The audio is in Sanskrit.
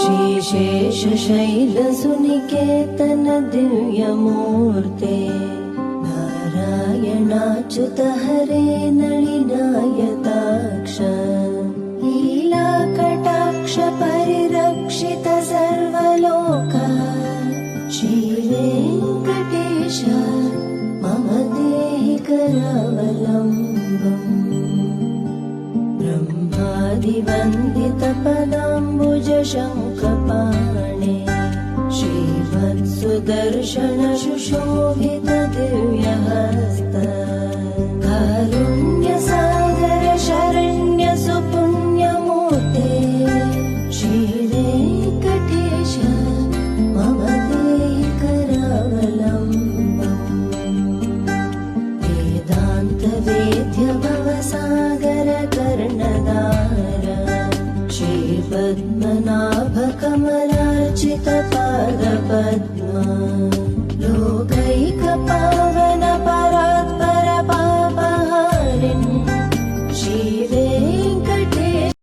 श्रीशेषशैलसुनिकेतन दिव्यमूर्ते नारायणाच्युत हरे नलिनायताक्ष लीलाकटाक्ष परिरक्षित सर्वलोक श्रीवेङ्कटेश मम देहि करावलम्बम् ब्रह्मादिवन्दित पदाम्बुज शङ्खपाणे श्रीवत्सुदर्शन सुशोभित दिव्यहस्त कारुण्यसागर शरण्य सुपुण्यमूर्ते श्रीवेङ्कटेश मम देहि करावलम्बम् वेदान्त वेद्य भवसागर कर्णधार श्रीपद्मनाभ कमलार्चित पादपद्मा लोकैकपाल